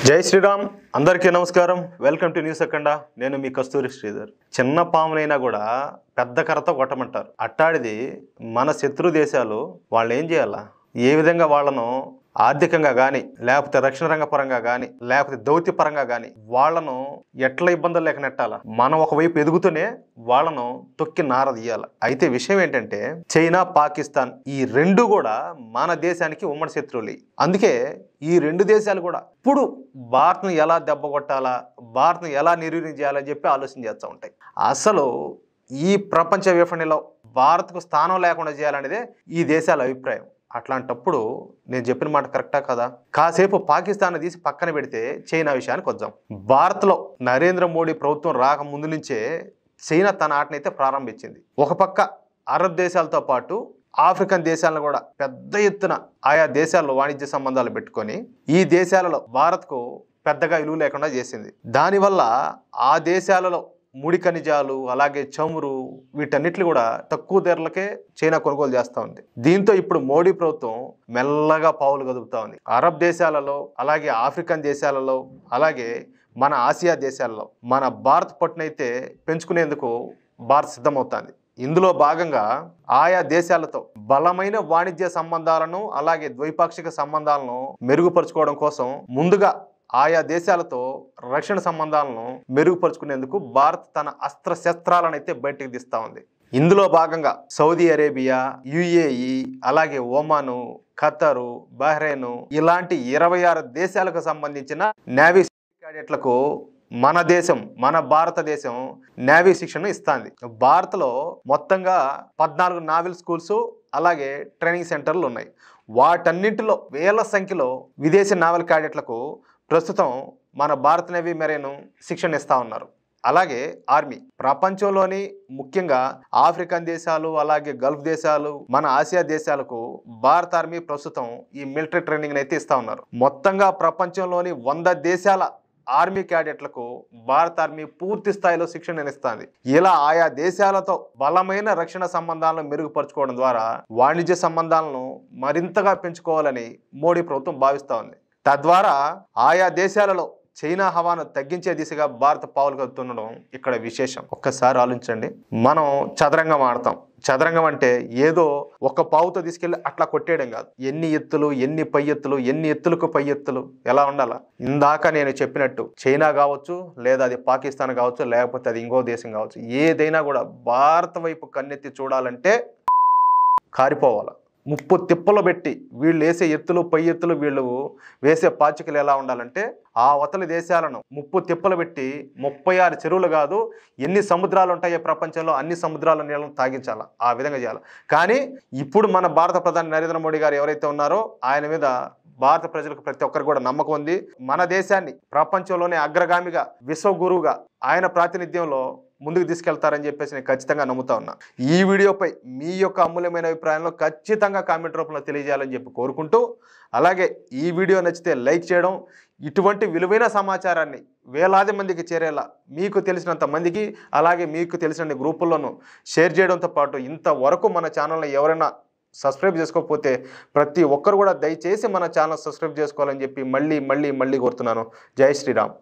జై శ్రీరామ్ అందరికీ నమస్కారం. వెల్కమ్ టు న్యూస్ అఖండ. నేను మీ కస్తూరి శ్రీధర్. చిన్న పామునైనా కూడా పెద్ద కర్రతో కొట్టమంటారు. అట్టాడిది మన శత్రు దేశాలు వాళ్ళు ఏం చేయాలా, ఏ విధంగా వాళ్ళను ఆర్థికంగా కానీ లేకపోతే రక్షణ రంగ పరంగా కానీ లేకపోతే దౌత్య పరంగా కానీ వాళ్ళను ఎట్లా ఇబ్బందులు లేక నెట్టాలా. మనం ఒకవైపు ఎదుగుతూనే వాళ్ళను తొక్కి నారదీయాలి. అయితే విషయం ఏంటంటే చైనా, పాకిస్తాన్ ఈ రెండు కూడా మన దేశానికి ఉమ్మడి శత్రువులు. అందుకే ఈ రెండు దేశాలు కూడా ఇప్పుడు భారత్ను ఎలా దెబ్బ కొట్టాలా, భారత్ను ఎలా నిర్వీర్యం చేయాలని చెప్పి ఆలోచన చేస్తూ ఉంటాయి. అసలు ఈ ప్రపంచ విపణిలో భారత్కు స్థానం లేకుండా చేయాలనేదే ఈ దేశాల అభిప్రాయం. అట్లాంటప్పుడు నేను చెప్పిన మాట కరెక్టా కదా? కాసేపు పాకిస్తాన్ తీసి పక్కన పెడితే చైనా విషయానికి వద్దాం. భారత్లో నరేంద్ర మోడీ ప్రభుత్వం రాక ముందు నుంచే చైనా తన ఆటనైతే ప్రారంభించింది. ఒక పక్క అరబ్ దేశాలతో పాటు ఆఫ్రికన్ దేశాలను కూడా పెద్ద ఎత్తున ఆయా దేశాల్లో వాణిజ్య సంబంధాలు పెట్టుకొని ఈ దేశాలలో భారత్కు పెద్దగా విలువ లేకుండా చేసింది. దానివల్ల ఆ దేశాలలో ముడి ఖనిజాలు అలాగే చమురు వీటన్నిటిని కూడా తక్కువ ధరలకే చైనా కొనుగోలు చేస్తూ ఉంది. దీంతో ఇప్పుడు మోడీ ప్రభుత్వం మెల్లగా పావులు కదుపుతా ఉంది. అరబ్ దేశాలలో అలాగే ఆఫ్రికన్ దేశాలలో అలాగే మన ఆసియా దేశాలలో మన భారత్ పట్టునైతే పెంచుకునేందుకు భారత్ సిద్ధమవుతుంది. ఇందులో భాగంగా ఆయా దేశాలతో బలమైన వాణిజ్య సంబంధాలను అలాగే ద్వైపాక్షిక సంబంధాలను మెరుగుపరుచుకోవడం కోసం ముందుగా ఆయా దేశాలతో రక్షణ సంబంధాలను మెరుగుపరుచుకునేందుకు భారత్ తన అస్త్రశస్త్రాలను అయితే బయటకు తీస్తూ ఉంది. ఇందులో భాగంగా సౌదీ అరేబియా, యుఏఈ అలాగే ఒమాను, ఖతరు, బహ్రెయిన్ ఇలాంటి 26 దేశాలకు సంబంధించిన నేవీ క్యాడెట్లకు మన భారతదేశం నేవీ శిక్షణ ఇస్తుంది. భారత్లో మొత్తంగా 14 నావల్ స్కూల్స్ అలాగే ట్రైనింగ్ సెంటర్లు ఉన్నాయి. వాటన్నింటిలో వేల సంఖ్యలో విదేశీ నావల్ క్యాడెట్లకు ప్రస్తుతం మన భారత నేవీ మెరైన్ శిక్షణ ఇస్తూ ఉన్నారు. అలాగే ఆర్మీ ప్రపంచంలోని ముఖ్యంగా ఆఫ్రికన్ దేశాలు అలాగే గల్ఫ్ దేశాలు మన ఆసియా దేశాలకు భారత ఆర్మీ ప్రస్తుతం ఈ మిలిటరీ ట్రైనింగ్ అయితే ఇస్తూ ఉన్నారు. మొత్తంగా ప్రపంచంలోని 100 దేశాల ఆర్మీ క్యాడెట్లకు భారత ఆర్మీ పూర్తి స్థాయిలో శిక్షణ ఇస్తుంది. ఇలా ఆయా దేశాలతో బలమైన రక్షణ సంబంధాలను మెరుగుపరుచుకోవడం ద్వారా వాణిజ్య సంబంధాలను మరింతగా పెంచుకోవాలని మోడీ ప్రభుత్వం భావిస్తూ ఉంది. తద్వారా ఆయా దేశాలలో చైనా హవాను తగ్గించే దిశగా భారత పావులు కదుపుతుండడం ఇక్కడ విశేషం. ఒక్కసారి ఆలోచించండి. మనం చదరంగం ఆడతాం. చదరంగం అంటే ఏదో ఒక పావుతో తీసుకెళ్ళి అట్లా కొట్టేయడం కాదు. ఎన్ని ఎత్తులు, ఎన్ని పై ఎత్తులు, ఎన్ని ఎత్తులకు పై ఎత్తులు ఎలా ఉండాలా. ఇందాక నేను చెప్పినట్టు చైనా కావచ్చు, లేదా అది పాకిస్తాన్ కావచ్చు, లేకపోతే అది ఇంకో దేశం కావచ్చు, ఏదైనా కూడా భారత వైపు కన్నెత్తి చూడాలంటే కారిపోవాలి. ముప్పు తిప్పలు పెట్టి వీళ్ళు వేసే ఎత్తులు పై ఎత్తులు వీళ్ళు వేసే పాచికలు ఎలా ఉండాలంటే ఆ అవతలి దేశాలను ముప్పు తిప్పలు పెట్టి 36 చెరువులు కాదు ఎన్ని సముద్రాలు ఉంటాయో ప్రపంచంలో అన్ని సముద్రాల నీళ్ళను తాగించాలి. ఆ విధంగా చేయాలి. కానీ ఇప్పుడు మన భారత ప్రధాని నరేంద్ర మోడీ గారు ఎవరైతే ఉన్నారో ఆయన మీద భారత ప్రజలకు ప్రతి ఒక్కరికి కూడా నమ్మకం ఉంది. మన దేశాన్ని ప్రపంచంలోనే అగ్రగామిగా విశ్వగురువుగా ఆయన ప్రాతినిధ్యంలో ముందుకు తీసుకెళ్తారని చెప్పేసి నేను ఖచ్చితంగా నమ్ముతా ఉన్నా. ఈ వీడియోపై మీ యొక్క అమూల్యమైన అభిప్రాయంలో ఖచ్చితంగా కామెంట్ రూపంలో తెలియజేయాలని చెప్పి కోరుకుంటూ, అలాగే ఈ వీడియో నచ్చితే లైక్ చేయడం, ఇటువంటి విలువైన సమాచారాన్ని వేలాది మందికి చేరేలా మీకు తెలిసినంత మందికి అలాగే మీకు తెలిసిన గ్రూపుల్లోనూ షేర్ చేయడంతో పాటు ఇంతవరకు మన ఛానల్ని ఎవరైనా సబ్స్క్రైబ్ చేసుకోకపోతే ప్రతి ఒక్కరు కూడా దయచేసి మన ఛానల్ సబ్స్క్రైబ్ చేసుకోవాలని చెప్పి మళ్ళీ కోరుతున్నాను. జై శ్రీరామ్.